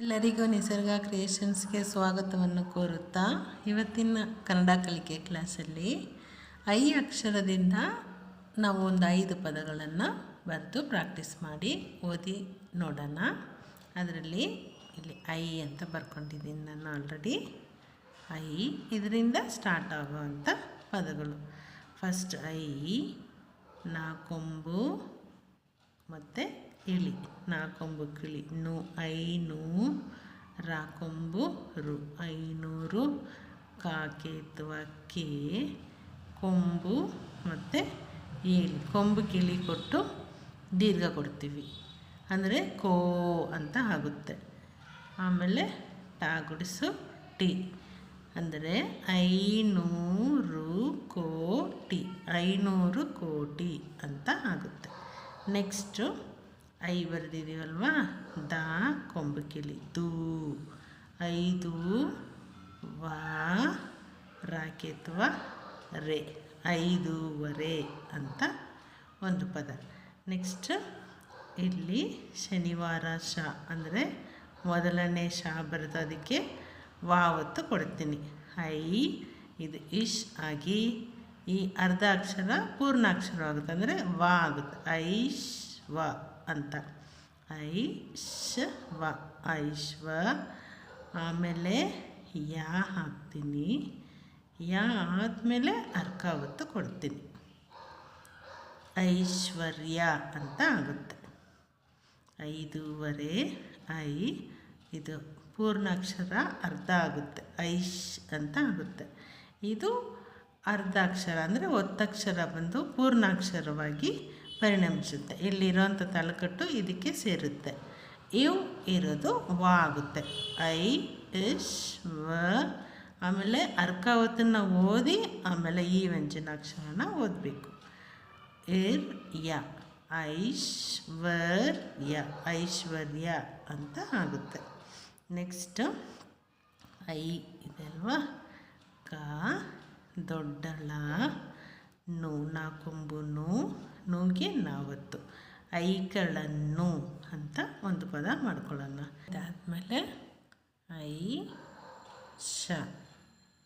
ಎಲ್ಲರಿಗೂ ನಿಸರ್ಗ ಕ್ರಿಯೇಷನ್ಸ್ಗೆ ಸ್ವಾಗತವನ್ನು ಕೋರುತ್ತಾ ಇವತ್ತಿನ ಕನ್ನಡ ಕಲಿಕೆ ಕ್ಲಾಸಲ್ಲಿ ಐ ಅಕ್ಷರದಿಂದ ನಾವು ಒಂದು 5 ಪದಗಳನ್ನು ಬರೆದು ಪ್ರಾಕ್ಟೀಸ್ ಮಾಡಿ ಓದಿ ನೋಡೋಣ. ಅದರಲ್ಲಿ ಇಲ್ಲಿ ಐ ಅಂತ ಬರ್ಕೊಂಡಿದ್ದೀನಿ ನಾನು ಆಲ್ರೆಡಿ. ಐ ಇದರಿಂದ ಸ್ಟಾರ್ಟ್ ಆಗುವಂಥ ಪದಗಳು. ಫಸ್ಟ್ ಐ, ನಾಕೊಂಬು ಮತ್ತು ಇಳಿ, ನಾಕೊಂಬು ಕಿಳಿ, ನು ಐನು, ರಾಕೊಂಬು ರು, ಐನೂರು, ಕಾಕೇತುವ ಕೆ, ಕೊಂಬು ಮತ್ತು ಇಳಿ, ಕೊಂಬು ಕಿಳಿ ಕೊಟ್ಟು ದೀರ್ಘ ಕೊಡ್ತೀವಿ ಅಂದರೆ ಕೋ ಅಂತ ಆಗುತ್ತೆ. ಆಮೇಲೆ ಟಾ ಗುಡಿಸು ಟಿ ಅಂದರೆ ಐನೂರು ಕೋಟಿ, 500 ಕೋಟಿ ಅಂತ ಆಗುತ್ತೆ. ನೆಕ್ಸ್ಟು ಐ ಬರೆದಿದ್ದೀವಲ್ವಾ, ದಾ ಕೊಂಬು ಕಿಳಿ, ದೂ, 5 ವಾ ರಾಕೆತ್ವ ರೇ, 5 ಅಂತ ಒಂದು ಪದ. ನೆಕ್ಸ್ಟ್ ಇಲ್ಲಿ ಶನಿವಾರ ಶ ಅಂದರೆ ಮೊದಲನೇ ಶಾ ಬರೆದು ಅದಕ್ಕೆ ವಾವತ್ತು ಕೊಡ್ತೀನಿ. ಐ ಇದು ಇಶ್ ಆಗಿ ಈ ಅರ್ಧ ಅಕ್ಷರ ಪೂರ್ಣಾಕ್ಷರ ಆಗುತ್ತೆ ಅಂದರೆ ವಾ ಆಗುತ್ತೆ. ಐಶ್ ವ ಅಂತ, ಐಶ್ವ, ಐಶ್ವ. ಆಮೇಲೆ ಯಾ ಹಾಕ್ತೀನಿ, ಯಾ ಆದಮೇಲೆ ಅರ್ಕಾವತ್ತು ಕೊಡ್ತೀನಿ, ಐಶ್ವರ್ಯ ಅಂತ ಆಗುತ್ತೆ. 5 ಐ ಇದು ಪೂರ್ಣಾಕ್ಷರ ಅರ್ಧ ಆಗುತ್ತೆ, ಐಶ್ ಅಂತ ಆಗುತ್ತೆ. ಇದು ಅರ್ಧಾಕ್ಷರ ಅಂದರೆ ಒತ್ತಕ್ಷರ ಬಂದು ಪೂರ್ಣಾಕ್ಷರವಾಗಿ ಪರಿಣಮಿಸುತ್ತೆ. ಇಲ್ಲಿರೋಂಥ ತಲಕಟ್ಟು ಇದಕ್ಕೆ ಸೇರುತ್ತೆ. ಇವು ಇರೋದು ವಾ ಆಗುತ್ತೆ. ಐ ಇಶ್ ವ. ಆಮೇಲೆ ಅರ್ಕಾವತನ್ನು ಓದಿ ಆಮೇಲೆ ಈ ವ್ಯಂಜನಾಕ್ಷರನ ಓದಬೇಕು. ಇರ್ ಯ, ಐಶ್ವರ್ಯ, ಐಶ್ವರ್ಯ ಅಂತ ಆಗುತ್ತೆ. ನೆಕ್ಸ್ಟ್ ಐ ಇದಲ್ವಾ, ಕ ದೊಡ್ಡಳ, ನು ನಾಕೊಂಬು ನೂಗೆ ನಾವತ್ತು, ಐಗಳನ್ನು ಅಂತ ಒಂದು ಪದ ಮಾಡ್ಕೊಳ್ಳೋಣ. ಅದಾದಮೇಲೆ ಐ ಶ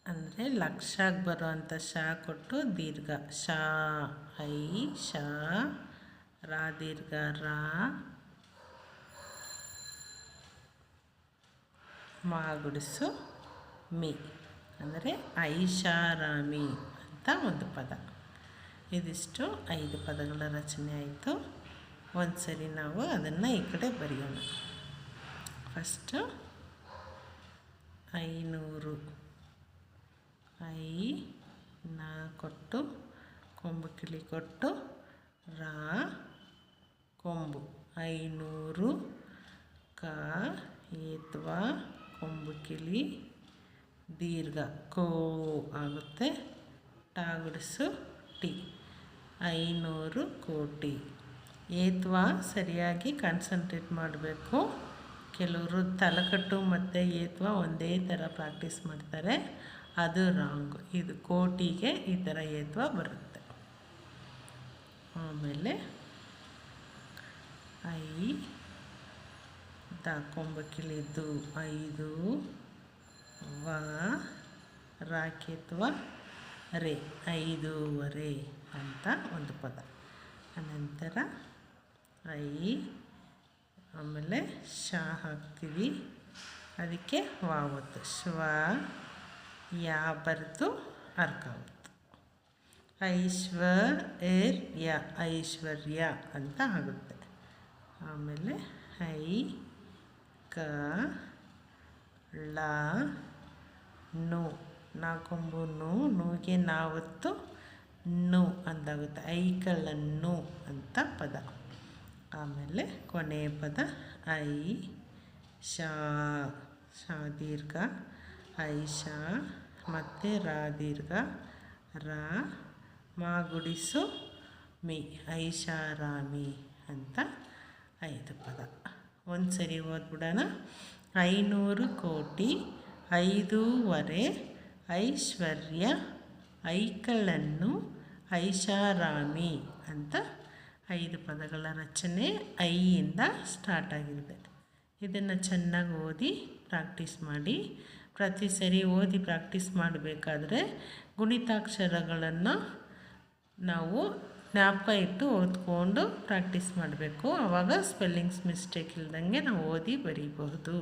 ಅಂದರೆ ಲಕ್ಷಕ್ಕೆ ಬರುವಂಥ ಶಾ ಕೊಟ್ಟು ದೀರ್ಘ ಶಾ, ಐ ಶಾ, ರಾ ದೀರ್ಘ ರಾ, ಮಾ ಗುಡಿಸು ಮಿ ಅಂದರೆ ಐಷಾರಾಮಿ ಅಂತ ಒಂದು ಪದ. ಇದಿಷ್ಟು 5 ಪದಗಳ ರಚನೆ ಆಯಿತು. ಒಂದು ಸರಿ ನಾವು ಅದನ್ನು ಈ ಕಡೆ ಬರೆಯೋಣ. ಫಸ್ಟು 500, ಐ ನಾ ಕೊಟ್ಟು ಕೊಂಬು ಕಿಳಿ ಕೊಟ್ಟು ರಾ ಕೊಂಬು, 500, ಕ ಏತ್ವ ಕೊಂಬು ಕಿಳಿ ದೀರ್ಘ ಕೋ ಆಗುತ್ತೆ, ಟಾ ಗುಡಿಸು ಟಿ, 500 ಕೋಟಿ. ಏತ್ವ ಸರಿಯಾಗಿ ಕಾನ್ಸಂಟ್ರೇಟ್ ಮಾಡಬೇಕು. ಕೆಲವರು ತಲಕಟ್ಟು ಮತ್ತು ಏತ್ವ ಒಂದೇ ಥರ ಪ್ರಾಕ್ಟೀಸ್ ಮಾಡ್ತಾರೆ, ಅದು ರಾಂಗು. ಇದು ಕೋಟಿಗೆ ಈ ಥರ ಏತ್ವ ಬರುತ್ತೆ. ಆಮೇಲೆ ಐ ದ ಕೊಂಬು ಕಿಳಿದು 5 ವ ರಾಕೆತ್ವ ರೇ, 5 ಅಂತ ಒಂದು ಪದ. ಅನಂತರ ಐ ಆಮೇಲೆ ಶಾ ಹಾಕ್ತೀವಿ, ಅದಕ್ಕೆ ವಾವತ್ತು ಶ್ವ, ಯಾ ಬರೆದು ಅರ್ಕಾವತ್ತು, ಐಶ್ವರ್ಯ, ಐಶ್ವರ್ಯ ಅಂತ ಆಗುತ್ತೆ. ಆಮೇಲೆ ಐ ಕ ಳ ನು ನಾಕೊಂಬು ನೂಗೆ ನಾವತ್ತು ನು ಅಂದಾಗುತ್ತೆ, ಐಕಳನ್ನು ಅಂತ ಪದ. ಆಮೇಲೆ ಕೊನೆಯ ಪದ ಐ ಶಾ, ಶಾ ದೀರ್ಘ ಐಶಾ ಮತ್ತು ರಾ ದೀರ್ಘ ರಾ, ಮಾ ಗುಡಿಸು ಮಿ, ಐಷಾರಾಮಿ ಅಂತ 5 ಪದ. ಒಂದು ಸರಿ ಓದ್ಬಿಡೋಣ. 500 ಕೋಟಿ, 5 ಐಶ್ವರ್ಯ, ಐಕಳನ್ನು, ಐಷಾರಾಮಿ ಅಂತ 5 ಪದಗಳ ರಚನೆ ಐಯಿಂದ ಸ್ಟಾರ್ಟ್ ಆಗಿದೆ. ಇದನ್ನು ಚೆನ್ನಾಗಿ ಓದಿ ಪ್ರಾಕ್ಟೀಸ್ ಮಾಡಿ. ಪ್ರತಿ ಸರಿ ಓದಿ ಪ್ರಾಕ್ಟೀಸ್ ಮಾಡಬೇಕಾದ್ರೆ ಗುಣಿತಾಕ್ಷರಗಳನ್ನು ನಾವು ಜ್ಞಾಪಕ ಇಟ್ಟು ಓದ್ಕೊಂಡು ಪ್ರಾಕ್ಟೀಸ್ ಮಾಡಬೇಕು. ಆವಾಗ ಸ್ಪೆಲ್ಲಿಂಗ್ಸ್ ಮಿಸ್ಟೇಕ್ ಇಲ್ದಂಗೆ ನಾವು ಓದಿ ಬರೀಬಹುದು.